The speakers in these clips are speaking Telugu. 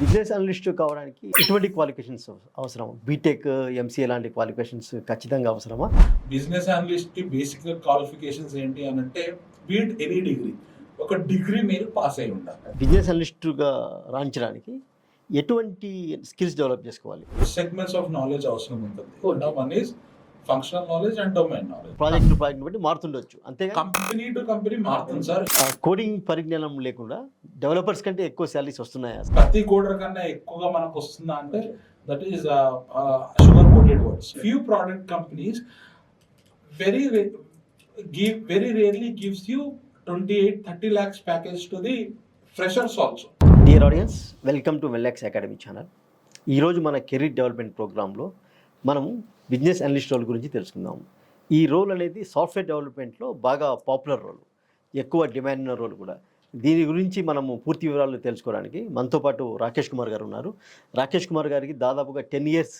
బిజినెస్ అనలిస్ట్ కావడానికి ఎటువంటి క్వాలిఫికేషన్స్ అవసరం? బీటెక్, ఎంసీఏ లాంటి క్వాలిఫికేషన్స్ ఖచ్చితంగా అవసరమా? బిజినెస్ అనలిస్ట్ కి బేసిక్ క్వాలిఫికేషన్స్ ఏంటి అని అంటే బీట్ ఎనీ డిగ్రీ, ఒక డిగ్రీ మీరు పాస్ అయి ఉండాలి. బిజినెస్ అనలిస్ట్గా రాణించడానికి ఎటువంటి స్కిల్స్ డెవలప్ చేసుకోవాలి? సెగ్మెంట్స్ ఆఫ్ నాలెడ్జ్ అవసరం ఉంటుంది. One is functional knowledge and domain knowledge. Project బట్టి మారుతుండొచ్చు, అంతేగా? కంపెనీ టు కంపెనీ మారుతుంది సార్. కోడింగ్ పరిజ్ఞానం లేకుండా డెవలపర్స్ కంటే ఎక్కువ శాలరీస్ వస్తున్నాయా? ప్రతి కోడర్ కన్నా ఎక్కువగా మనకు వస్తుందా అంటే that is sugar coated words. Few product companies very rarely gives you 28-30 lakhs package to the freshers also. Dear audience, welcome to Welex academy channel. ఈరోజు మన కెరీర్ డెవలప్మెంట్ ప్రోగ్రాంలో మనం బిజినెస్ అనలిస్ట్ రోల్ గురించి తెలుసుకుందాం. ఈ రోల్ అనేది సాఫ్ట్వేర్ డెవలప్మెంట్లో బాగా పాపులర్ రోల్, ఎక్కువ డిమాండ్ ఉన్న రోల్ కూడా. దీని గురించి మనము పూర్తి వివరాలు తెలుసుకోవడానికి మనతో పాటు రాకేష్ కుమార్ గారు ఉన్నారు. రాకేష్ కుమార్ గారికి దాదాపుగా 10 years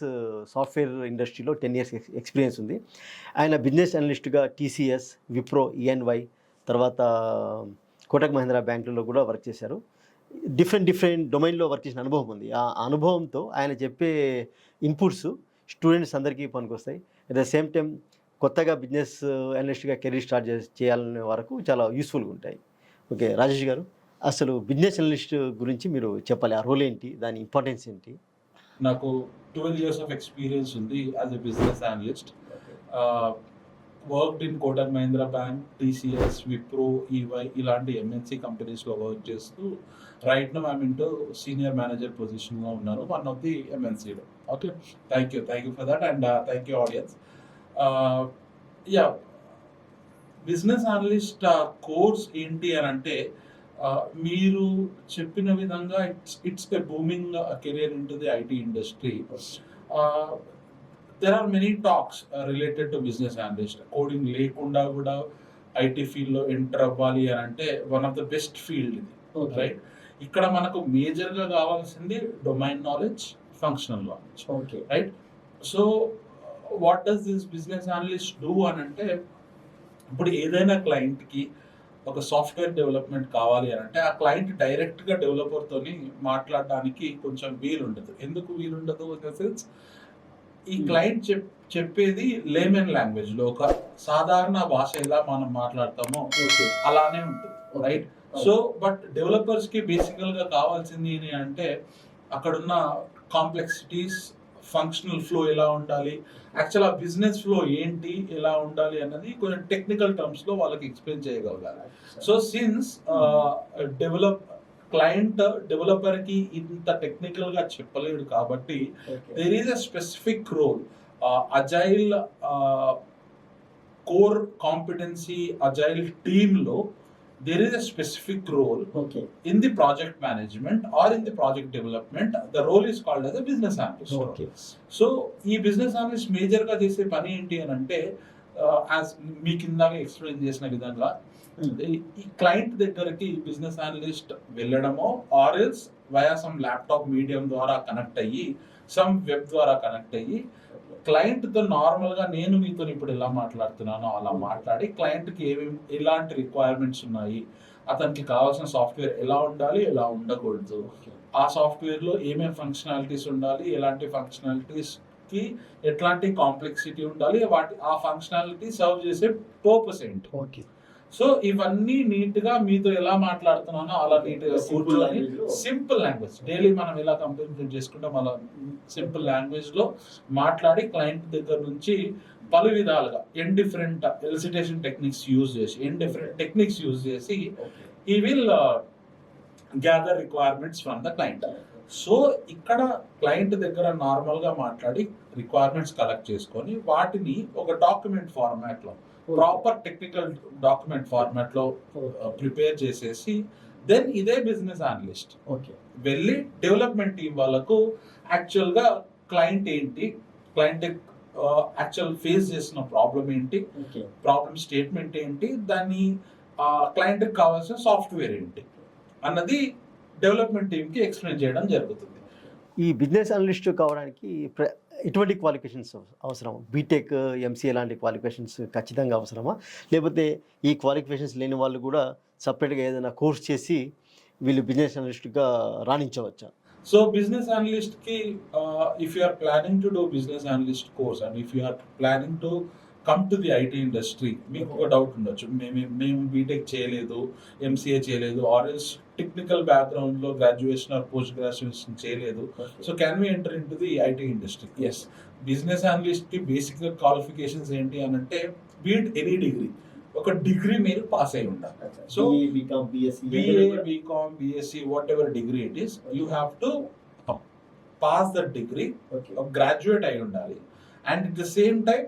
సాఫ్ట్వేర్ ఇండస్ట్రీలో 10 years ఎక్స్పీరియన్స్ ఉంది. ఆయన బిజినెస్ అనలిస్ట్గా టీసీఎస్, విప్రో, ఈఎన్వై, తర్వాత కోటక్ మహీంద్రా బ్యాంకులలో కూడా వర్క్ చేశారు. డిఫరెంట్ డొమైన్లో వర్క్ చేసిన అనుభవం ఉంది. ఆ అనుభవంతో ఆయన చెప్పే ఇన్పుట్స్ స్టూడెంట్స్ అందరికీ పనికొస్తాయి. అట్ ద సేమ్ టైం కొత్తగా బిజినెస్ అనలిస్ట్గా కెరీర్ స్టార్ట్ చేయాలనే వరకు చాలా యూస్ఫుల్గా ఉంటాయి. ఓకే రాజేష్ గారు, అసలు బిజినెస్ అనలిస్ట్ గురించి మీరు చెప్పాలి. ఆ రోల్ ఏంటి, దాని ఇంపార్టెన్స్ ఏంటి? నాకు 12 years of experience ఉంది as a business analyst. Worked in Kotak Mahindra bank, TCS, Wipro, EY ఇలాంటి ఎంఎన్సీ కంపెనీస్లో వర్క్ చేస్తూ right now I'm into senior manager పొజిషన్లో ఉన్నాను, వన్ ఆఫ్ ది ఎంఎన్సీలో. Okay, thank you for that and thank you audience. Yeah, business analyst course ఏంటి అని అంటే మీరు చెప్పిన విధంగా it's a booming career in to the IT industry. There are many talks related to business analyst. Coding లేకుండా కూడా ఐటీ ఫీల్డ్లో ఎంటర్ అవ్వాలి అని అంటే one of the best field ఇది, రైట్? ఇక్కడ మనకు మేజర్గా కావాల్సింది domain knowledge, functional knowledge, okay, right? So what does this business analyst do అని అంటే, ఇప్పుడు ఏదైనా క్లయింట్కి ఒక సాఫ్ట్వేర్ డెవలప్మెంట్ కావాలి అని అంటే ఆ క్లయింట్ డైరెక్ట్గా డెవలపర్తోని మాట్లాడడానికి కొంచెం వీలుండదు. ఎందుకు వీలుండదు ఇన్ ద సెన్స్, ఈ క్లయింట్ చెప్పేది లేమెన్ లాంగ్వేజ్లో, ఒక సాధారణ భాష ఎలా మనం మాట్లాడతామో అలానే ఉంటుంది, రైట్? సో బట్ డెవలపర్స్కి బేసికల్గా కావాల్సింది ఏంటి అంటే అక్కడున్న కాంప్లెక్సిటీస్, ఫంక్షనల్ ఫ్లో ఎలా ఉండాలి, యాక్చువల్ ఆ బిజినెస్ ఫ్లో ఏంటి, ఎలా ఉండాలి అన్నది కొంచెం టెక్నికల్ టర్మ్స్లో వాళ్ళకి ఎక్స్ప్లెయిన్ చేయగలగాలి. సో సిన్స్ క్లయింట్ డెవలపర్కి ఇంత టెక్నికల్గా చెప్పలేడు కాబట్టి there is a specific role. Agile core competency agile టీమ్లో there is a specific role in the project management or in the project development. The role is called as a business analyst. So ee business analyst major ga chese pani enti anante as మీ కింద ఎక్స్ప్లెయిన్ చేసిన విధంగా ఈ క్లయింట్ దగ్గరికి బిజినెస్ అనలిస్ట్ వెళ్ళడమో or else via some laptop medium ద్వారా కనెక్ట్ అయ్యి, సమ్ వెబ్ ద్వారా కనెక్ట్ అయ్యి క్లయింట్తో నార్మల్గా నేను మీతో ఇప్పుడు ఎలా మాట్లాడుతున్నానో అలా మాట్లాడి క్లయింట్కి ఎలాంటి రిక్వైర్మెంట్స్ ఉన్నాయి, అతనికి కావాల్సిన సాఫ్ట్వేర్ ఎలా ఉండాలి, ఎలా ఉండకూడదు, ఆ సాఫ్ట్వేర్లో ఏమేమి ఫంక్షనాలిటీస్ ఉండాలి, ఎలాంటి ఫంక్షనాలిటీస్కి ఎట్లాంటి కాంప్లెక్సిటీ ఉండాలి, ఆ ఫంక్షనాలిటీ సర్వ్ చేసే పర్పస్ ఏంటి. ఓకే, సో ఇవన్నీ నీట్గా మీతో ఎలా మాట్లాడుతున్నానో అలా నీట్గా కూర్చొని సింపుల్ లాంగ్వేజ్, డైలీ మనం ఎలా కంప్లీట్ చేసుకుంటాం అలా సింపుల్ లాంగ్వేజ్లో మాట్లాడి క్లయింట్ దగ్గర నుంచి పలు విధాలుగా డిఫరెంట్ ఎలిసిటేషన్ టెక్నిక్స్ యూజ్ చేసి ఈ will gather requirements from the client. So ఇక్కడ క్లయింట్ దగ్గర నార్మల్గా మాట్లాడి రిక్వైర్మెంట్స్ కలెక్ట్ చేసుకొని వాటిని ఒక డాక్యుమెంట్ ఫార్మాట్లో, ప్రాపర్ టెక్నికల్ డాక్యుమెంట్ ఫార్మాట్ లో ప్రిపేర్ చేసేసి దెన్ ఇదే బిజినెస్ అనలిస్ట్ వెళ్ళి డెవలప్మెంట్ టీం వాళ్ళకు యాక్చువల్ గా క్లయింట్ ఏంటి, క్లయింట్ యాక్చువల్ ఫేస్ చేసిన ప్రాబ్లం ఏంటి, ప్రాబ్లం స్టేట్మెంట్ ఏంటి, దాన్ని క్లయింట్ కి కావాల్సిన సాఫ్ట్వేర్ ఏంటి అన్నది డెవలప్మెంట్ టీమ్ కి ఎక్స్ప్లెయిన్ చేయడం జరుగుతుంది. ఈ బిజినెస్ అనలిస్ట్ కావడానికి ఎటువంటి క్వాలిఫికేషన్స్ అవసరం? బీటెక్, ఎంసీఏ లాంటి క్వాలిఫికేషన్స్ ఖచ్చితంగా అవసరమా? లేకపోతే ఈ క్వాలిఫికేషన్స్ లేని వాళ్ళు కూడా సపరేట్గా ఏదైనా కోర్స్ చేసి వీళ్ళు బిజినెస్ అనలిస్ట్గా రాణించవచ్చా? సో బిజినెస్ అనలిస్ట్ కి if you are planning to do business analyst course and if you are planning to come to the IT industry, మీకు ఒక డౌట్ ఉండొచ్చు, మేము బీటెక్ చేయలేదు, ఎంసీఏ చేయలేదు, ఆర్ఎల్స్ టెక్నికల్ బ్యాక్గ్రౌండ్లో గ్రాడ్యుయేషన్ ఆర్ పోస్ట్ గ్రాడ్యుయేషన్ చేయలేదు, so can we enter in to the IT industry? Yes. Business అనలిస్ట్కి బేసిక్గా క్వాలిఫికేషన్స్ ఏంటి అని అంటే బీట్ ఎనీ డిగ్రీ, ఒక డిగ్రీ మీరు పాస్ అయి ఉండాలి. So BA, BCom, BSc, whatever degree it is, you have to pass that degree, graduate అయి ఉండాలి. And at the same time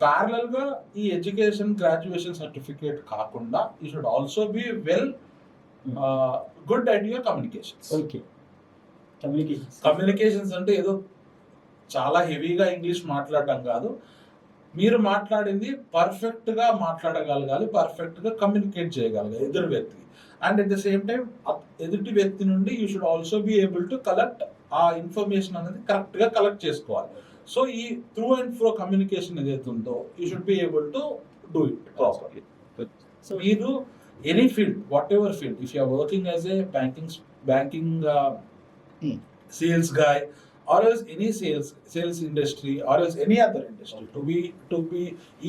parallel గా ఈ ఎడ్యుకేషన్ గ్రాడ్యుయేషన్ సర్టిఫికేట్ కాకుండా you should also be well good at your communications. Communications అంటే ఏదో చాలా హెవీగా ఇంగ్లీష్ మాట్లాడటం కాదు, మీరు మాట్లాడింది పర్ఫెక్ట్ గా మాట్లాడగలగాలి, పర్ఫెక్ట్ గా కమ్యూనికేట్ చేయగలగాలి ఎదురు వ్యక్తికి. And at the same time ఎదుటి వ్యక్తి నుండి you should also be able to collect ఆ ఇన్ఫర్మేషన్ అనేది కరెక్ట్ గా కలెక్ట్ చేసుకోవాలి. సో ఈ త్రూ అండ్ ఫ్రో కమ్యూనికేషన్ ఏదైతే ఉందో you should be able to do it properly. So మీరు any field, whatever field, if you are working as a banking sales guy, or else any sales industry, or else any other industry, to be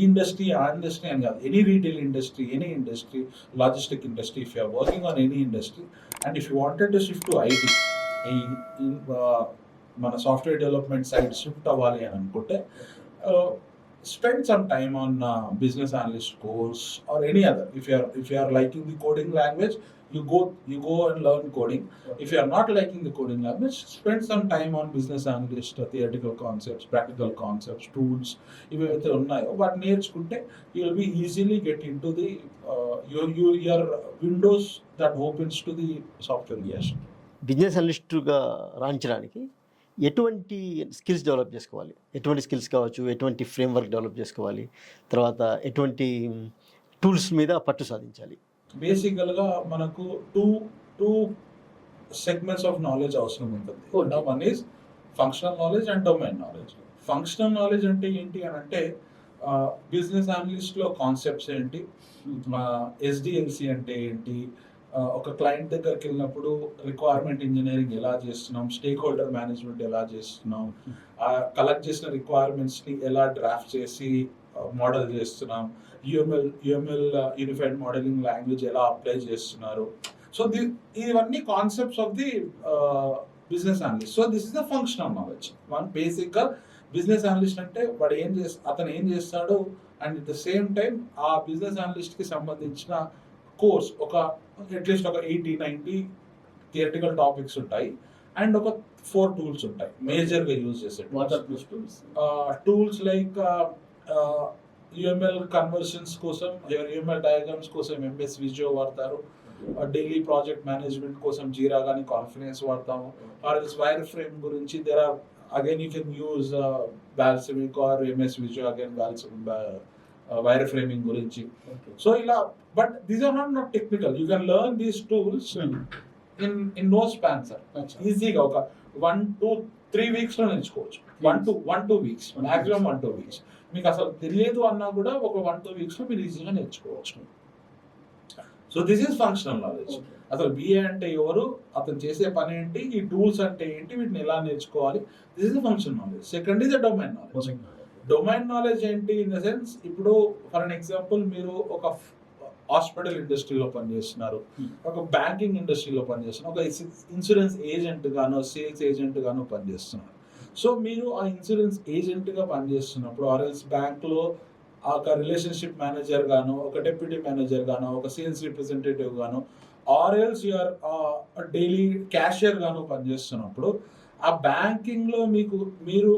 industry and any retail industry, any industry, logistic industry, if you are working on any industry and if you wanted to shift to IT, మన సాఫ్ట్వేర్ డెవలప్మెంట్ సైడ్ షిఫ్ట్ అవ్వాలి అని అనుకుంటే spend some time on business analyst course or any other. If you are liking the coding language, you go and learn coding. If you are not liking the coding language, spend some time on business analyst, theoretical concepts, practical concepts, tools. ఇవైతే ఉన్నాయో వాటి నేర్చుకుంటే you will be easily get into the your windows that opens to the software industry. Business అనలిస్టుగా రాణించడానికి ఎటువంటి స్కిల్స్ డెవలప్ చేసుకోవాలి, ఎటువంటి స్కిల్స్ కావచ్చు, ఎటువంటి ఫ్రేమ్వర్క్ డెవలప్ చేసుకోవాలి, తర్వాత ఎటువంటి టూల్స్ మీద పట్టు సాధించాలి? బేసికల్గా మనకు టూ సెగ్మెంట్స్ ఆఫ్ నాలెడ్జ్ అవసరం ఉంటుంది. One is functional knowledge and domain knowledge. Functional knowledge అంటే ఏంటి అని అంటే బిజినెస్ అనలిస్ట్లో కాన్సెప్ట్స్ ఏంటి, SDLC అంటే ఏంటి, ఒక క్లయింట్ దగ్గరికి వెళ్ళినప్పుడు రిక్వైర్మెంట్ ఇంజనీరింగ్ ఎలా చేస్తున్నాం, స్టేక్ హోల్డర్ మేనేజ్మెంట్ ఎలా చేస్తున్నాం, కలెక్ట్ చేసిన రిక్వైర్మెంట్స్ని ఎలా డ్రాఫ్ట్ చేసి మోడల్ చేస్తున్నాం, యూఎంఎల్ యూనిఫైడ్ మోడలింగ్ లాంగ్వేజ్ ఎలా అప్లై చేస్తున్నారు. సో ఇవన్నీ concepts of the business analyst. So this is the functional knowledge. One బేసిక్గా బిజినెస్ అనలిస్ట్ అంటే వాడు అతను ఏం చేస్తాడు, and at the same time ఆ బిజినెస్ అనలిస్ట్కి సంబంధించిన కోర్స్ అట్లీస్ట్ ఒక 80-90 థియరిటికల్ టాపిక్స్ ఉంటాయి అండ్ ఒక 4 టూల్స్ ఉంటాయి మేజర్గా యూజ్ చేసే టూల్స్ లైక్ UML కన్వర్షన్స్ కోసం, UML డయాగ్రామ్స్ కోసం MS Visio వాడతారు, డైలీ ప్రాజెక్ట్ మేనేజ్మెంట్ కోసం జీరా కానీ కాన్ఫిడెన్స్ వాడతాము, ఆర్ ఎల్స్ వైర్ ఫ్రేమ్ గురించి there are again you can use Balsamiq or MS Visio again wire framing గురించి. సో ఇలా, but these are not technical. You can learn these tools in no span sir. ఈజీగా ఒక 1-3 weeks లో నేర్చుకోవచ్చు. 1-2 weeks మాక్సిమం 1-2 weeks. మీకు అసలు తెలియదు అన్నా కూడా ఒక 1-2 weeks లో మీరు ఈజీగా నేర్చుకోవచ్చు. So this is functional knowledge. అసలు BA అంటే ఎవరు, అతను చేసే పని ఏంటి, ఈ టూల్స్ అంటే ఏంటి, వీటిని ఎలా నేర్చుకోవాలి, this is the functional knowledge. Second is the domain knowledge. Domain knowledge ఏంటి ఇన్ ద సెన్స్, ఇప్పుడు ఫర్ అన్ ఎగ్జాంపుల్ మీరు ఒక హాస్పిటల్ ఇండస్ట్రీలో పనిచేస్తున్నారు, ఒక బ్యాంకింగ్ ఇండస్ట్రీలో పనిచేస్తున్నారు, ఒక ఇన్సూరెన్స్ ఏజెంట్ గానో సేల్స్ ఏజెంట్ గానో పనిచేస్తున్నారు. సో మీరు ఆ ఇన్సూరెన్స్ ఏజెంట్గా పనిచేస్తున్నప్పుడు ఆర్ఎల్స్ బ్యాంక్లో ఒక రిలేషన్షిప్ మేనేజర్ గాను, ఒక డెప్యూటీ మేనేజర్ గాను, ఒక సేల్స్ రిప్రజెంటేటివ్ గాను, ఆర్ఎల్స్ యూఆర్ డైలీ క్యాషియర్ గాను పనిచేస్తున్నప్పుడు ఆ బ్యాంకింగ్లో మీరు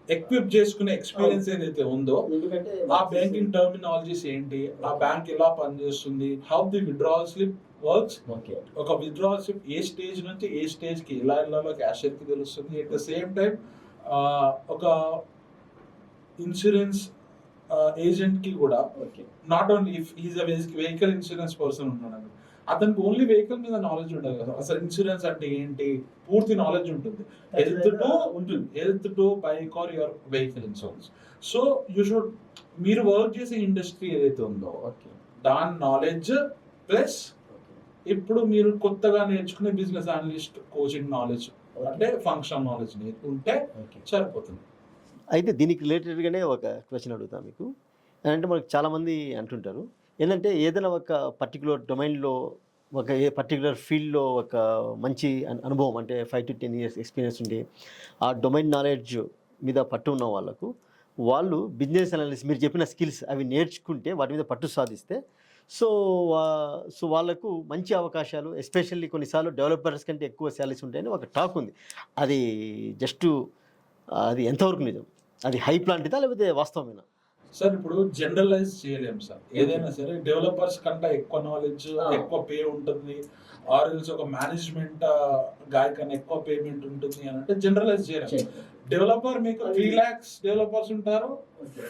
ఎక్విప్ చేసుకునే ఎక్స్పీరియన్స్ ఏదైతే ఉందో, ఆ బ్యాంకింగ్ టర్మినాలజీస్ ఏంటి, ఆ బ్యాంక్ ఎలా పనిచేస్తుంది, how the withdrawal slip works, ఒక విత్డ్రావల్ స్లిప్ ఏ స్టేజ్ నుంచి ఏ స్టేజ్కి ఎలా వెళ్ళాలో క్యాషియర్కి తెలుస్తుంది. ఎట్ ద సేమ్ టైం ఒక ఇన్సూరెన్స్ ఏజెంట్కి కూడా not only if is a vehicle insurance person ఉన్నాడు, అతనికి ఓన్లీ వెహికల్ మీద నాలెడ్జ్ ఉండదు కదా, అసలు ఇన్సూరెన్స్ అంటే ఏంటి పూర్తి నాలెడ్జ్ ఉంటుంది. Health to bike or your vehicle insurance. So you should, మీరు వర్క్ చేసే ఇండస్ట్రీ ఏదైతే ఉందో దాని నాలెడ్జ్ ప్లస్ ఇప్పుడు మీరు కొత్తగా నేర్చుకునే బిజినెస్ అనలిస్ట్ కోచింగ్ నాలెడ్జ్ అంటే ఫంక్షన్ నాలెడ్జ్ ఉంటే సరిపోతుంది. అయితే దీనికి రిలేటెడ్గానే ఒక క్వశ్చన్ అడుగుతాను మీకు. అంటే మనకు చాలామంది అంటుంటారు ఏంటంటే ఏదైనా ఒక పర్టికులర్ డొమైన్లో ఒక పర్టికులర్ ఫీల్డ్లో ఒక మంచి అనుభవం అంటే 5 to 10 years ఎక్స్పీరియన్స్ ఉండి ఆ డొమైన్ నాలెడ్జ్ మీద పట్టు ఉన్న వాళ్ళకు వాళ్ళు బిజినెస్ అనలిస్ట్ మీరు చెప్పిన స్కిల్స్ అవి నేర్చుకుంటే వాటి మీద పట్టు సాధిస్తే సో సో వాళ్ళకు మంచి అవకాశాలు ఎస్పెషల్లీ కొన్నిసార్లు డెవలపర్స్ కంటే ఎక్కువ శాలరీస్ ఉంటాయని ఒక టాక్ ఉంది. అది జస్ట్ అది ఎంతవరకు నిజం? అది హైప్ లాంటిదా లేకపోతే వాస్తవమేనా? సార్ ఇప్పుడు జనరలైజ్ చేయలేము సార్. ఏదైనా సరే డెవలపర్స్ కంటే ఎక్కువ నాలెడ్జ్ ఎక్కువ పే ఉంటుంది, ఆర్ ఎల్స్ ఒక మేనేజ్మెంట్ గాయ కన్నా ఎక్కువ పేమెంట్ ఉంటుంది అని అంటే జనరలైజ్ చేయలేము. డెవలపర్ మీకు 3 lakhs డెవలపర్స్ ఉంటారు,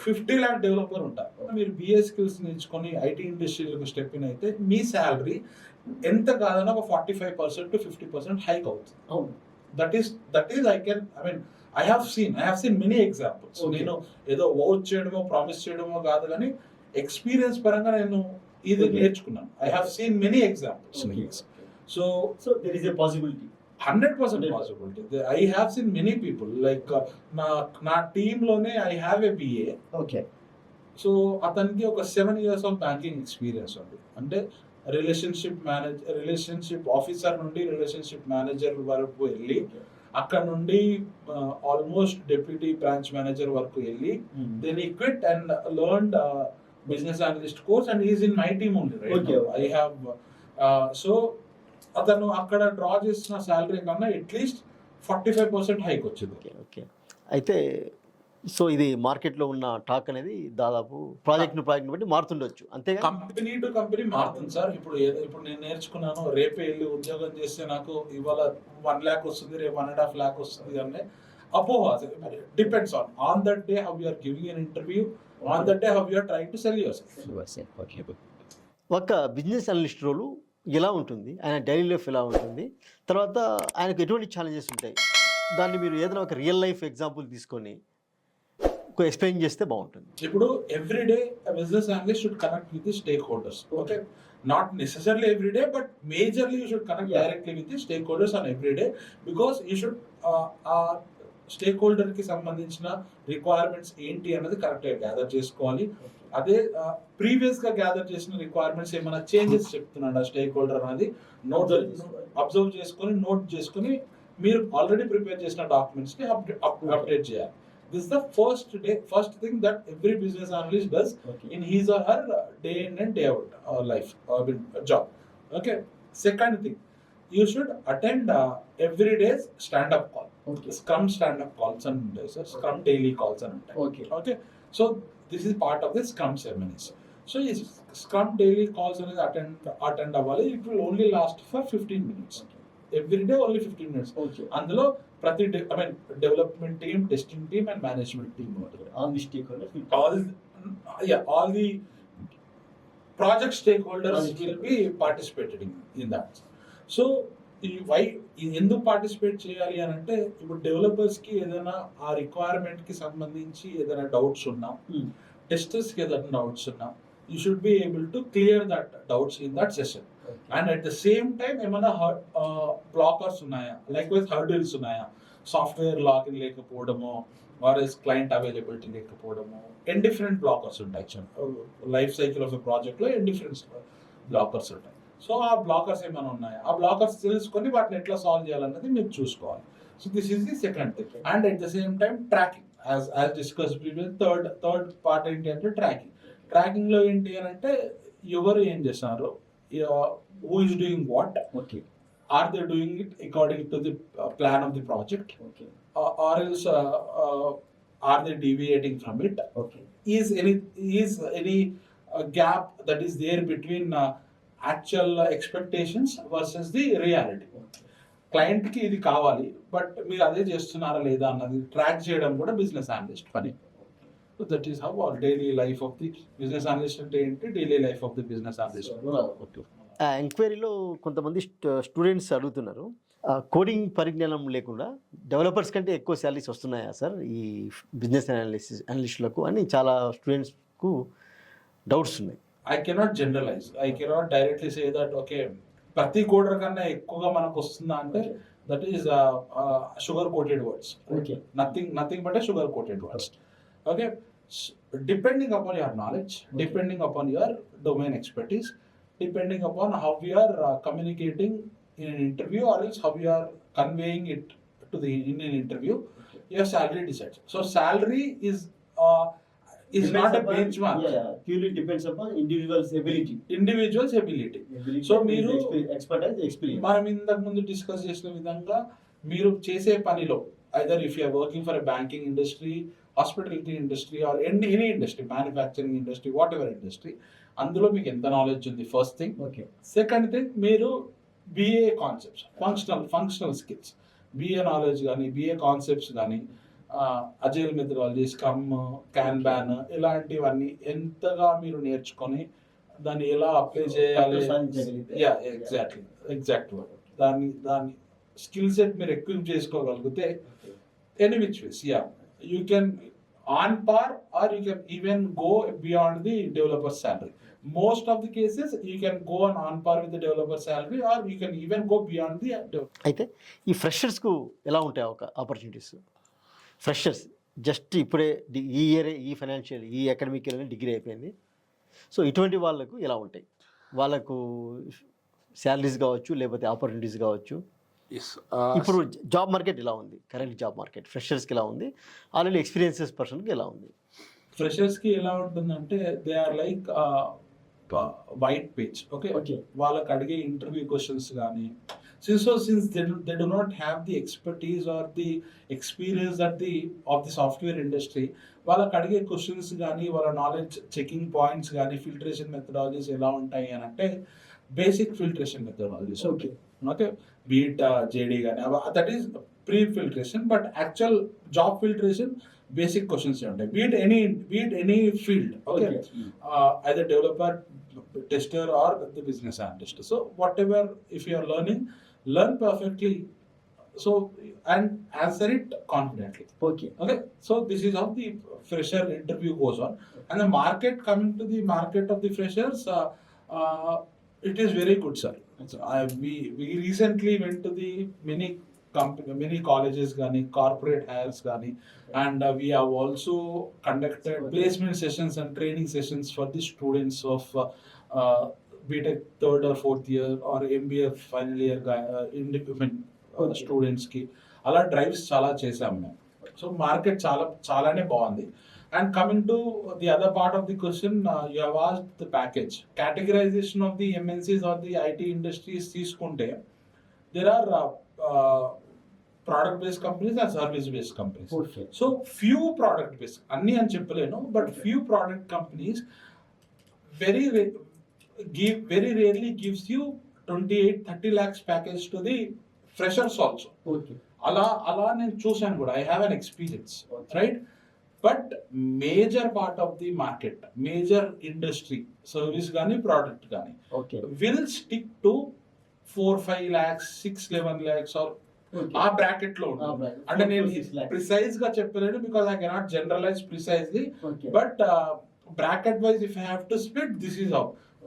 50 lakh డెవలపర్ ఉంటారు. మీరు బిఏ స్కిల్స్ నేర్చుకొని ఐటీ ఇండస్ట్రీలకు స్టెప్ ఇన్ అయితే మీ శాలరీ ఎంత కాదన్నా ఒక 45% to 50% హైక్ అవుతుంది. That is I have seen many examples. నేను ఏదో ఓట్ చేయడమో ప్రామిస్ చేయడమో కాదు, కానీ ఎక్స్పీరియన్స్ పరంగా నేను ఇది నేర్చుకున్నాను. I have seen many examples. So there is a possibility. 100% possibility. I have seen many people like నా టీంలోనే I have a BA. Okay. So అతనికి ఒక 7 years ఆఫ్ బ్యాంకింగ్ ఎక్స్పీరియన్స్ ఉంది. అంటే రిలేషన్షిప్ ఆఫీసర్ నుండి రిలేషన్షిప్ మేనేజర్ వరకు వెళ్ళి అక్కడ నుండి ఆల్మోస్ట్ డెప్యూటీ బ్రాంచ్ మేనేజర్ వరకు వెళ్ళి దెన్ ఈ quit and learned business analyst course and is in my team only. I have so అతను అక్కడ డ్రా చేసిన శాలరీ కన్నా అట్లీస్ట్ 45% హైక్ వచ్చింది. ఓకే. అయితే సో ఇది మార్కెట్లో ఉన్న టాక్ అనేది దాదాపు ప్రాజెక్ట్ బట్టి మారుతుండొచ్చు అంతే. కంపెనీ టు కంపెనీ మారుతుంది సార్. ఇప్పుడు నేను నేర్చుకున్నాను, రేపే వెళ్ళి ఉద్యోగం చేస్తే నాకు ఇవాళ 1 lakh వస్తుంది, రేపు 1.5 lakh వస్తుంది అంటే అపోహ. Depends on that day how you are giving an interview, on that day how you are trying to sell yourself. ఒక బిజినెస్ అనలిస్ట్ రోలు ఎలా ఉంటుంది, ఆయన డైలీ లైఫ్ ఎలా ఉంటుంది, తర్వాత ఆయనకు ఎటువంటి ఛాలెంజెస్ ఉంటాయి, దాన్ని మీరు ఏదైనా ఒక రియల్ లైఫ్ ఎగ్జాంపుల్ తీసుకొని ఎక్స్ప్లెయిన్ చేస్తే బాగుంటుంది. ఇప్పుడు every day business analyst should connect with the stake holders. Okay, not necessarily every day, but majorly you should connect directly with the stake holders on every day, because you should ఆ స్టేక్ హోల్డర్ కి సంబంధించిన రిక్వైర్మెంట్స్ ఏంటి అన్నది కరెక్ట్ గా గ్యాదర్ చేసుకోవాలి. అదే ప్రీవియస్ గా గ్యాదర్ చేసిన రిక్వైర్మెంట్స్ ఏమైనా చేంజెస్ చెప్తున్నాడు ఆ స్టేక్ హోల్డర్ అనేది అబ్జర్వ్ చేసుకొని నోట్ చేసుకొని మీరు ఆల్రెడీ ప్రిపేర్ చేసిన డాక్యుమెంట్స్ ని అప్డేట్ చేయాలి. This is the first thing that every business analyst does in his or her day in and day out life job. Okay. Second thing, you should attend every day's stand-up call. Okay. Scrum stand-up calls and Scrum daily calls and okay. So this is part of the Scrum ceremonies. So yes, Scrum daily calls and attend avali. It will only last for 15 minutes. Okay. Every day only 15 minutes. Okay. అందులో ప్రతి development team, testing team and management team all the project stakeholders will be participating in that. So ఎందుకు పార్టిసిపేట్ చేయాలి అని అంటే ఇప్పుడు డెవలపర్స్ కి ఏదైనా ఆ రిక్వైర్మెంట్ కి సంబంధించి ఏదైనా డౌట్స్ ఉన్నా, టెస్టర్స్ కి ఏదైనా డౌట్స్ ఉన్నా, you should be able to clear that doubts in that session. And at the same time ఏమైనా బ్లాకర్స్ ఉన్నాయా, లైక్వైజ్ హర్డిల్స్ ఉన్నాయా, సాఫ్ట్వేర్ లాగిన్ లేకపోవడమో ఆర్ఎస్ క్లయింట్ అవైలబిలిటీ లేకపోవడమో, డిఫరెంట్ బ్లాకర్స్ ఉంటాయి. లైఫ్ సైకిల్ ఆఫ్ ఎ ప్రాజెక్ట్లో డిఫరెంట్ బ్లాకర్స్ ఉంటాయి. సో ఆ బ్లాకర్స్ ఏమైనా ఉన్నాయా, ఆ బ్లాకర్స్ తెలుసుకొని వాటిని ఎట్లా సాల్వ్ చేయాలన్నది మీరు చూసుకోవాలి. So this is the second thing. And at the same time tracking, as discuss previous third part ఏంటి అంటే ట్రాకింగ్ లో ఏంటి అని అంటే ఎవరు ఏం చేస్తున్నారు, who is doing what, okay, are they doing it according to the plan of the project, okay, or else are they deviating from it, okay, is any gap that is there between actual expectations versus the reality. Client కి ఇది కావాలి బట్ మీరు అదే చేస్తున్నారా లేదా అన్నది ట్రాక్ చేయడం కూడా బిజినెస్ అనలిస్ట్ పని. So that is how our daily life of the business analyst అంటే ఏంటి, daily life of the business analyst. ఎంక్వైరీలో కొంతమంది స్టూడెంట్స్ అడుగుతున్నారు, కోడింగ్ పరిజ్ఞానం లేకుండా డెవలపర్స్ కంటే ఎక్కువ శాలరీస్ వస్తున్నాయా సార్ ఈ బిజినెస్ అనలిస్టులకు అని చాలా స్టూడెంట్స్కు డౌట్స్ ఉన్నాయి. I cannot generalize. I cannot directly say that okay, ప్రతి కోడర్ కన్నా ఎక్కువగా మనకు వస్తుందా అంటే that is sugar coated words. Okay. Nothing but sugar coated words. Okay, depending upon your knowledge, depending upon your domain expertise, depending upon how you are communicating in an interview or else how you are conveying it in an interview, your salary decides. So salary is Depends not a upon- benchmark. Yeah, purely depends upon individual's ability. Individual's ability. Ability So and మీరు expertise, experience. మనం ఇంతకు ముందు డిస్కస్ చేసిన విధంగా మీరు చేసే పనిలో either if you're working for a banking industry, hospitality industry or any industry, manufacturing industry, whatever industry, అందులో మీకు ఎంత నాలెడ్జ్ ఉంది first thing. Okay. Second thing, మీరు BA concepts, functional skills, BA knowledge కానీ బిఏ కాన్సెప్ట్స్ కానీ అజైల్ మెథడాలజీ, స్క్రమ్, క్యాన్బాన్ ఇలాంటివన్నీ ఎంతగా మీరు నేర్చుకొని దాన్ని ఎలా అప్లై చేయాలి, సాధించగలిగితే. యా ఎగ్జాక్ట్ దాని స్కిల్ సెట్ మీరు ఎక్విప్ చేసుకోగలిగితే any which ways, yeah you can on par or you can even go beyond the developer salary. Most of the cases you can go on par with the developer salary or you can even go beyond the అయితే ఈ ఫ్రెషర్స్కు ఎలా ఉంటాయి ఆపర్చునిటీస్? ఫ్రెషర్స్ జస్ట్ ఇప్పుడే ఈ ఇయర్ ఈ ఫైనాన్షియల్ ఈ అకాడమిక్ ఇయర్ డిగ్రీ అయిపోయింది. సో ఇటువంటి వాళ్ళకు ఎలా ఉంటాయి? వాళ్ళకు శాలరీస్ కావచ్చు, లేకపోతే ఆపర్చునిటీస్ కావచ్చు. ఇప్పుడు జాబ్ మార్కెట్ ఎలా ఉంది? కరెంట్ జాబ్ మార్కెట్ ఫ్రెషర్స్కి ఎలా ఉంది? ఆల్రెడీ ఎక్స్పీరియన్సెస్ పర్సన్కి ఎలా ఉంది? ఫ్రెషర్స్ కి ఎలా ఉంటుందంటే they are like white page. Okay, Okay. వాళ్ళకి అడిగే ఇంటర్వ్యూ క్వశ్చన్స్ కానీ since they do not have the expertise or the experience of the software industry, వాళ్ళకి అడిగే క్వశ్చన్స్ కానీ వాళ్ళ నాలెడ్జ్ చెకింగ్ పాయింట్స్ కానీ ఫిల్టరేషన్ మెథడాలజీస్ ఎలా ఉంటాయి అని అంటే basic filtration methodologies. Okay okay, be it JD కానీ that is pre filtration, but actual job filtration basic questions ఉంటాయి. Be it any field, okay, either developer, tester or the business analyst. So whatever, if you are learn perfectly, so and answer it confidently. Okay. Okay, so this is how the fresher interview goes on. And the market, coming to the market of the freshers, it is very good, sir. So we recently went to the many colleges gani, corporate hires gani, and we have also conducted placement sessions and training sessions for the students of BTech 3rd or 4th year or MBA final year students కి అలా డ్రైవ్స్ చాలా చేసాం మేము. సో మార్కెట్ చాలానే బాగుంది. And coming to the other part of the question, you have asked the package categorisation of the MNCs or the IT industries తీసుకుంటే there are product based companies and service based companies. Okay. So few product based, anni అని చెప్పలేను, but few product companies very rarely gives you 28-30 lakhs package to the freshers also. Okay. అలా నేను చూసాను కూడా, I have an experience. Okay. Right, but major part of the market, major industry, service గానీ product గానీ Okay. will stick to 4-5 lakhs, 6-11 lakhs or Okay. ఆ బ్రాకెట్ లో ఉంటుంది. bracket. అంటే నేను 4 to 6 lakhs. ప్రిసైజ్ గా చెప్పలేను because I cannot generalise precisely, Okay. But bracket wise if I have to split this is how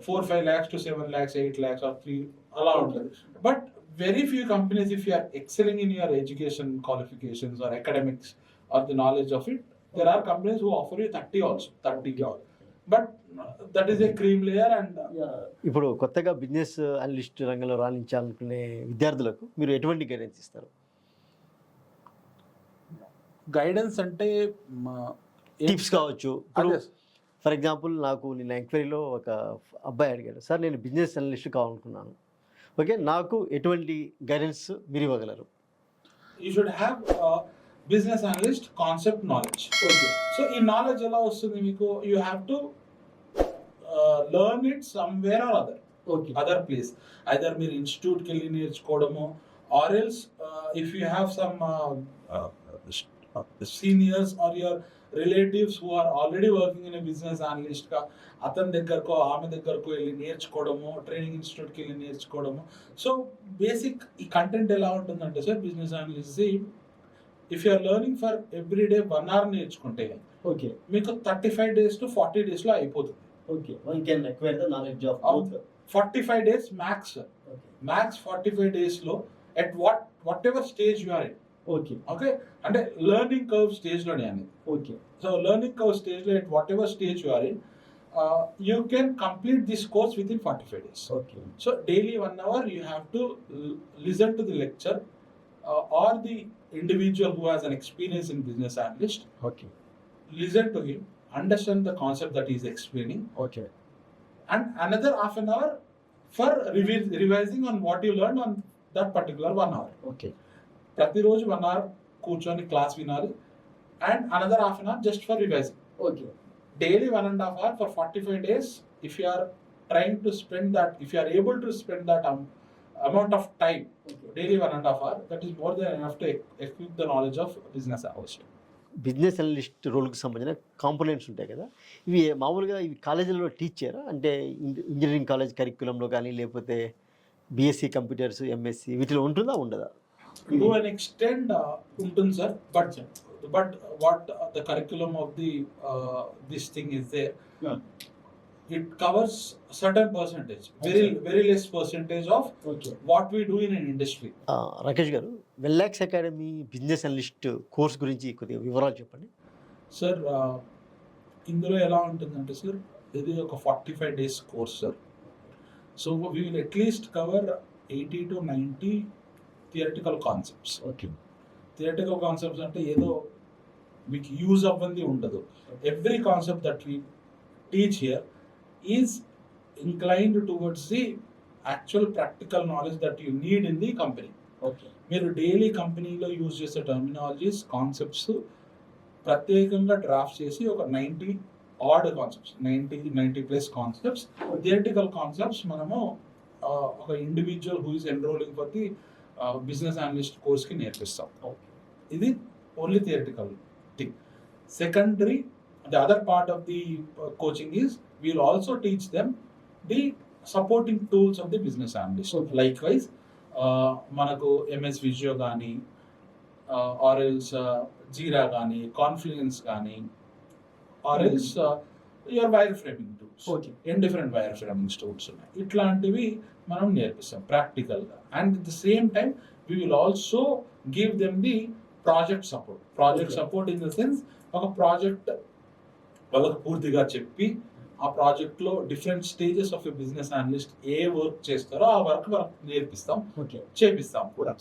4-5 lakhs to 7 lakhs, 8 lakhs or 3 అలా ఉంటుంది. But very few companies, if you are excelling in your education qualifications or academics or the knowledge of it, there are companies who offer you 30 also, 30 also. But that is a cream layer and Yeah. ఇప్పుడు కొత్తగా బిజినెస్ అనలిస్ట్ రంగంలో రాణించాలనుకునే విద్యార్థులకు మీరు ఎటువంటి గైడెన్స్ ఇస్తారు? గైడెన్స్ అంటే టిప్స్ కావచ్చు. ఇప్పుడు ఫర్ ఎగ్జాంపుల్ నాకు నిన్న ఎంక్వైరీలో ఒక అబ్బాయి అడిగాడు, సార్ నేను బిజినెస్ అనలిస్ట్ కావాలనుకున్నాను, ఓకే, నాకు ఎటువంటి గైడెన్స్ మీరు ఇవ్వగలరు? You should have business analyst concept knowledge. Okay. So ఈ నాలెడ్జ్ ఎలా వస్తుంది మీకు? You have to learn it somewhere or Okay. Other place. Either మీరు ఇన్స్టిట్యూట్కి వెళ్ళి నేర్చుకోవడము, or else if you have some seniors or your relatives who are already working in business analyst గా, అతని దగ్గరకో ఆమె దగ్గరకో వెళ్ళి నేర్చుకోవడము, ట్రైనింగ్ ఇన్స్టిట్యూట్కి వెళ్ళి నేర్చుకోవడము. సో బేసిక్ ఈ కంటెంట్ ఎలా ఉంటుందంటే sir, business analyst if you are learning for every day 1 hour నేర్చుకుంటే Okay. మీకు 35 days to 40 days లో అయిపోతుంది. Okay. One can acquire the knowledge of both. 45 days max. Okay. Max 45 days లో at whatever stage you are in. Okay. Okay, అంటే లెర్నింగ్ కర్వ్ స్టేజ్లోనే అనేది. Okay. సో లెర్నింగ్ కర్వ్ స్టేజ్లో at whatever stage you are in, you can complete this course within 45 days. Okay. So daily 1 hour you have to listen to the lecture or the individual who has an experience in business analyst. Okay. Listen to him, understand the concept that he is explaining, Okay. and another half an hour for revising on what you learned on that particular 1 hour. Okay. ప్రతిరోజు 1 hour కూర్చొని క్లాస్ వినాలి, and another half an hour just for revising. Okay. Daily 1.5 hours for 45 days. If you are trying to spend that, if you are able to spend that amount of time, Okay. daily 1.5 hours, that is more than enough to equip the knowledge of business analyst. Business analyst రోల్కి సంబంధించిన కాంపోనెంట్స్ ఉంటాయి కదా, ఇవి మామూలుగా ఇవి కాలేజీలో టీచ్ చేయరా? అంటే ఇంజనీరింగ్ కాలేజ్ కరిక్యులంలో కానీ లేకపోతే బీఎస్సీ కంప్యూటర్స్, ఎంఎస్సీ వీటిలో ఉంటుందా ఉండదా? To an extent, ఉంటుంది sir, but what the curriculum of the this thing is there. Yeah. It covers certain percentage, very less percentage of Okay. what we do in an industry. Rakesh గారు, వెల్లాక్స్ అకాడమీ బిజినెస్ అనలిస్ట్ కోర్స్ గురించి కొద్దిగా వివరాలు చెప్పండి. సార్, ఇందులో ఎలా ఉంటుందంటే సార్, ఇది ఒక 45 days course sir. So we will at least cover 80 to 90 theoretical concepts. Okay. Theoretical concepts అంటే ఏదో మీకు యూజ్ అవ్వంది ఉండదు. Every concept that we teach here is inclined towards the actual practical knowledge that you need in the company. Okay. మీరు డైలీ కంపెనీలో యూజ్ చేసే టర్మినాలజీస్, కాన్సెప్ట్స్ ప్రత్యేకంగా డ్రాఫ్ట్ చేసి ఒక 90 odd concepts, 90+ concepts, theoretical concepts మనము ఒక individual who is enrolling for the business analyst కోర్స్కి నేర్పిస్తాం. ఇది only theoretical thing. Secondary, the other part of the coaching is we'll also teach them the supporting tools of the business analyst. Likewise మనకు ఎంఎస్ విజుయో కానీ, ఆర్ఎల్స్ జీరా కానీ, కాన్ఫ్లుయెన్స్ కానీ, or else your wireframing tools. Okay. Different wireframing tools ఉన్నాయి. ఇట్లాంటివి మనం నేర్పిస్తాం ప్రాక్టికల్గా. And at the same time we will also give them the project support. Project support in the sense, ఒక ప్రాజెక్ట్ వాళ్ళకి పూర్తిగా చెప్పి ఆ ప్రాజెక్ట్లో different stages of a business analyst A work చేస్తారో ఆ వర్క్ వాళ్ళకి నేర్పిస్తాం, Okay. చేపిస్తాం కూడా.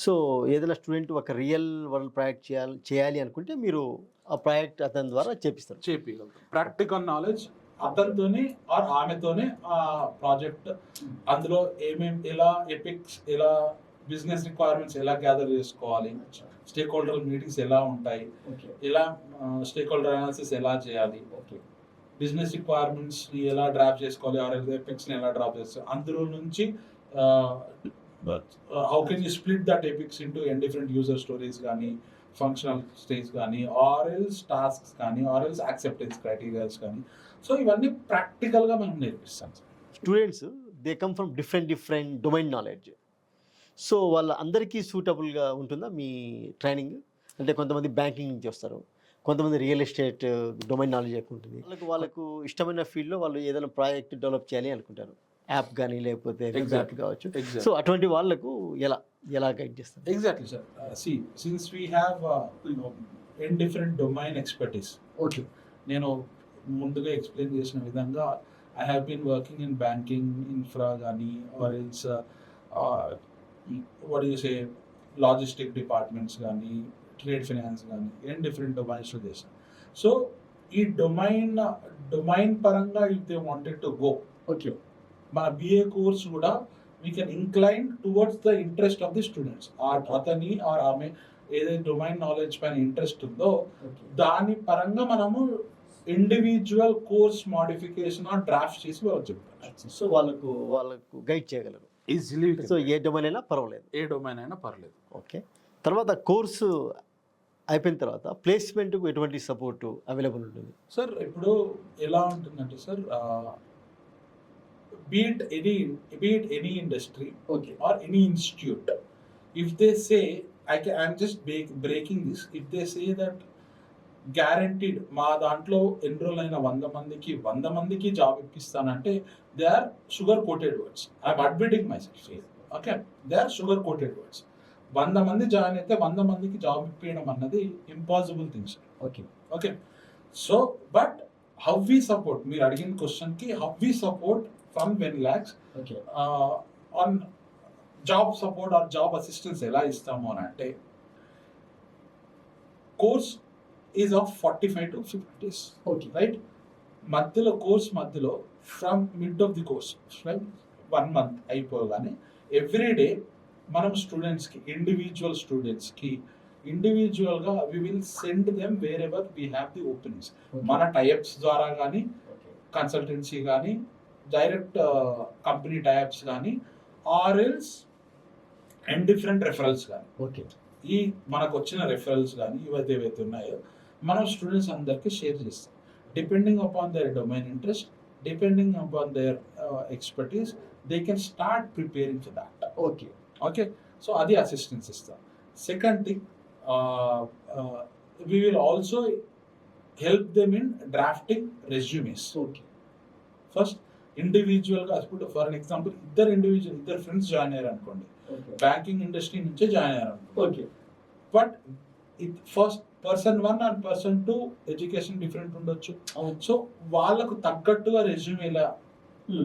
సో ఏదైనా స్టూడెంట్ ఒక రియల్ వరల్డ్ ప్రాజెక్ట్ చేయాలి అనుకుంటే మీరు ఆ ప్రాజెక్ట్ అతని ద్వారా చేపిస్తారు. చేపించగలుగుతాం. ప్రాక్టికల్ నాలెడ్జ్ అతనితోనే ఆర్ ఆమెతోనే ఆ ప్రాజెక్ట్, అందులో ఎలా ఎపిక్స్, ఎలా బిజినెస్ రిక్వైర్మెంట్స్ ఎలా గ్యాదర్ చేసుకోవాలి, స్టేక్ హోల్డర్ మీటింగ్స్ ఎలా ఉంటాయి, Okay. ఎలా స్టేక్ హోల్డర్ అనాలిసిస్ ఎలా చేయాలి, Okay. బిజినెస్ రిక్వైర్మెంట్స్ ఎలా డ్రాప్ చేసుకోవాలి, ఆర్ ఎపిక్స్ని ఎలా డ్రాప్ చేసుకోవాలి, అందులో నుంచి how can you split that epics into different user stories కానీ, ఫంక్షనల్ స్టేజ్ కానీ, ఆర్ఎల్స్ టాస్క్స్ కానీ, ఆర్ఎల్స్ యాక్సెప్టెన్స్ క్రైటీరియాస్ కానీ. సో ఇవన్నీ ప్రాక్టికల్గా మనం నేర్పిస్తాం. Students they come from different domain knowledge. So వాళ్ళ అందరికీ సూటబుల్గా ఉంటుందా మీ ట్రైనింగ్? అంటే కొంతమంది బ్యాంకింగ్ నుంచి వస్తారు, కొంతమంది రియల్ ఎస్టేట్ డొమైన్ నాలెడ్జ్ ఎక్కువ ఉంటుంది. వాళ్ళకు ఇష్టమైన ఫీల్డ్లో వాళ్ళు ఏదైనా ప్రాజెక్ట్ డెవలప్ చేయాలి అనుకుంటారు, యాప్ కానీ లేకపోతే వెబ్సైట్ కావచ్చు. సో అటువంటి వాళ్ళకు ఎలా గైడ్ చేస్తారు? Exactly sir. Since we have different domain expertise. Okay. నేను ముందుగా ఎక్స్ప్లెయిన్ చేసిన విధంగా I have been working in banking, infra కానీ, or else what you say logistic departments కానీ, ట్రేడ్ ఫైనాన్స్ కానీ, డిఫరెంట్ డొమైన్స్లో చేశాను. సో ఈ డొమైన్ పరంగా if they wanted to go, Okay. మన బిఏ కోర్స్ కూడా we can incline towards the interest of the students. అతని ఆర్ ఆమె ఏదైతే డొమైన్ నాలెడ్జ్ పైన ఇంట్రెస్ట్ ఉందో Okay. దాని పరంగా మనము ఇండివిజువల్ కోర్స్ మోడిఫికేషన్ డ్రాఫ్ట్ చేసి వాళ్ళకి చెప్తాం. సో వాళ్ళకు గైడ్ చేయగలరు ఈజీలీ. సో ఏ డొమైన్ అయినా పర్వాలేదు, ఏ డొమైన్ అయినా పర్లేదు. ఓకే. తర్వాత కోర్సు అయిపోయిన తర్వాత ప్లేస్మెంట్కు ఎటువంటి సపోర్టు అవైలబుల్ ఉంటుంది? సార్ ఇప్పుడు ఎలా ఉంటుందంటే sir, be it any industry Okay. Or any institute, if they say I'm just breaking this, if they say that guaranteed మా దాంట్లో ఎన్రోల్ అయిన 100 మందికి జాబ్ ఇప్పిస్తానంటే they are sugar coated words. I'm admitting myself. Okay, they are sugar coated words. 100 మంది జాయిన్ అయితే 100 మందికి జాబ్ ఇప్పించడం అన్నది impossible things. Okay. Okay, so but how we support, మీరు అడిగిన క్వశ్చన్కి how we support from 10 lakhs okay. On job support or job assistance ఎలా ఇస్తాము అని అంటే, course is of 45 to 50 days, okay. Right? మధ్యలో కోర్స్ మధ్యలో from mid of the course, from 1 month అయిపోగానే ఎవ్రీ డే మనం స్టూడెంట్స్కి, ఇండివిజువల్ స్టూడెంట్స్కి ఇండివిజువల్గా we will send them wherever we have the openings. మన టైప్స్ ద్వారా కానీ, కన్సల్టెన్సీ కానీ, డైరెక్ట్ కంపెనీ టైప్స్ కానీ, or else and different referrals కానీ, ఓకే. ఈ మనకు వచ్చిన రెఫరల్స్ కానీ ఏవైతే ఉన్నాయో మనం స్టూడెంట్స్ అందరికీ షేర్ చేస్తాం. Depending upon there domain interest, depending upon there expertise, they can start preparing for that. Okay. Okay, so అది అసిస్టెన్స్ ఇస్తాం. Second thing, we will also help them in drafting resumes. Okay. First ఇండివిజువల్గా, ఇప్పుడు ఫర్ అన్ ఎగ్జాంపుల్ ఇద్దరు ఫ్రెండ్స్ జాయిన్ అయ్యారు అనుకోండి, బ్యాంకింగ్ ఇండస్ట్రీ నుంచే జాయిన్ అయ్యారు అనుకోండి. Okay. But first person 1 and person 2 education different ఉండొచ్చు. సో వాళ్ళకు తగ్గట్టుగా రెజ్యూమ్ ఎలా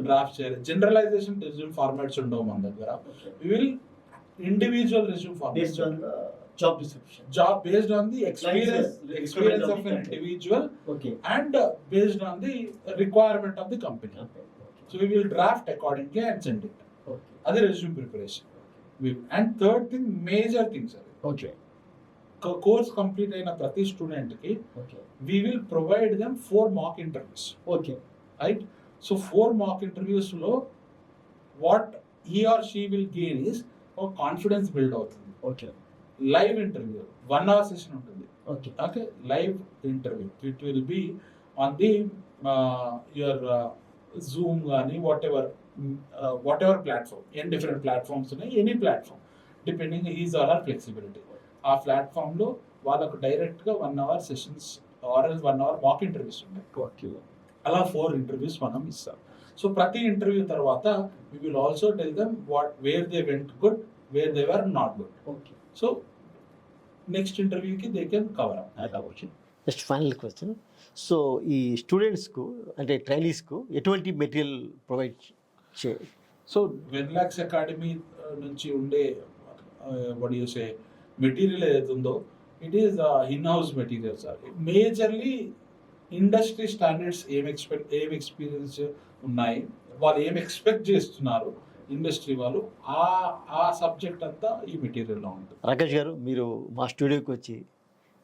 డ్రాఫ్ట్ చేయాలి, జనరలైజేషన్ రెజ్యూమ్ ఫార్మాట్స్ ఉండవు మన దగ్గర. We will individual resume Based formats, on the job description. job based on the experience Requirement of of the an company. individual Okay. and based on the requirement of the company. Okay. So we will draft accordingly and send it. Okay. Other resume preparation. And third thing, major things are, okay. Course complete అయిన ప్రతి స్టూడెంట్ కి Okay. we will provide them 4 mock interviews, Okay. right? So 4 mock interviews లో what he or she will gain is ఒక కాన్ఫిడెన్స్ బిల్డ్ అవుతుంది. Okay. Live interview 1 hour session ఉంటుంది. Okay. Okay, live interview. It will be on the your Zoom గానీ whatever platform. In different platforms ఉన్నాయి, any platform depending his or her flexibility. ఆ ప్లాట్ఫామ్ లో వాళ్ళకు డైరెక్ట్ గా 1 hour sessions or 1 hour mock interviews ఉన్నాయి. ఓకే. అలా 4 ఇంటర్వ్యూస్ మనం ఇస్తాం. సో ప్రతి ఇంటర్వ్యూ తర్వాత we will also tell them where they went good, where they were not good. Okay. So next ఇంటర్వ్యూకి they can cover up. Next final question. So ఈ స్టూడెంట్స్కు అంటే ట్రైనీస్కు ఎటువంటి మెటీరియల్ ప్రొవైడ్ చే సో 10 lakhs అకాడమీ నుంచి ఉండే వాట్ యూ సే మెటీరియల్ ఏదైతే ఉందో, it is in house material sir. Majorly industry standards ఏం ఎక్స్పీరియన్స్ ఉన్నాయి, వాళ్ళు ఏం ఎక్స్పెక్ట్ చేస్తున్నారు ఇండస్ట్రీ వాళ్ళు, ఆ సబ్జెక్ట్ అంతా ఈ మెటీరియల్లో ఉంటుంది. రాకేష్ గారు, మీరు మా స్టూడియోకి వచ్చి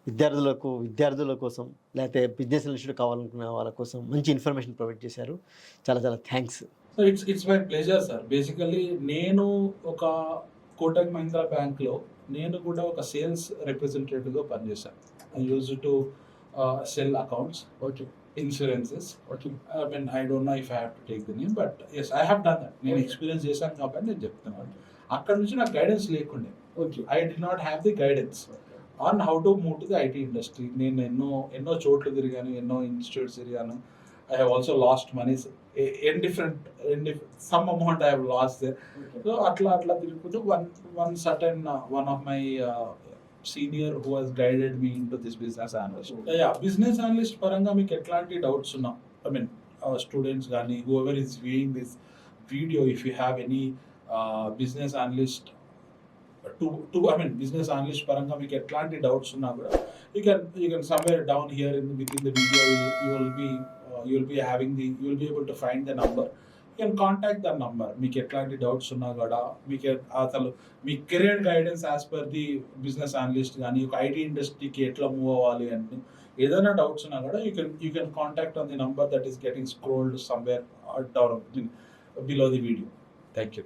విద్యార్థుల కోసం లేకపోతే బిజినెస్ ఇన్స్టిట్యూట్ కావాలనుకున్న వాళ్ళ కోసం మంచి ఇన్ఫర్మేషన్ ప్రొవైడ్ చేశారు. చాలా చాలా thanks. So it's my pleasure sir. Basically నేను ఒక కోటక్ మహీంద్రా బ్యాంక్లో నేను కూడా ఒక సేల్స్ రిప్రజెంటేటివ్గా పనిచేశాను. I use to cell accounts, Okay. Insurances. Okay. I mean, I don't know if I have to take the name, but yes, I have done that. నేను ఎక్స్పీరియన్స్ చేశాను కాబట్టి నేను చెప్తున్నాను. అక్కడ నుంచి నాకు గైడెన్స్ లేకుండే. Okay. I did not have the guidance on how to move to the IT industry. నేను ఎన్నో చోట్ల తిరిగాను, ఎన్నో ఇన్స్టిట్యూట్స్ తిరిగాను. I have also lost money in different some amount I have lost there. Okay. So అట్లా తిరుగుతూ one certain one of my senior who has guided me into this business analyst. Yeah, business analyst పరంగా మీకు ఎట్లాంటి డౌట్స్ ఉన్నా, I mean students కానీ whoever is viewing this video, if you have any business analyst business analyst పరంగా మీకు ఎట్లాంటి డౌట్స్ ఉన్నా కూడా you can somewhere down here within the video you will be able to find the number. You can contact the number. మీకు ఎట్లాంటి డౌట్స్ ఉన్నా కూడా, మీకు అసలు మీ career guidance as per the business analyst కానీ ఒక ఐటీ ఇండస్ట్రీకి ఎట్లా మూవ్ అవ్వాలి అని ఏదైనా డౌట్స్ ఉన్నా కూడా you can contact on the number that is getting scrolled somewhere down below the video. Thank you.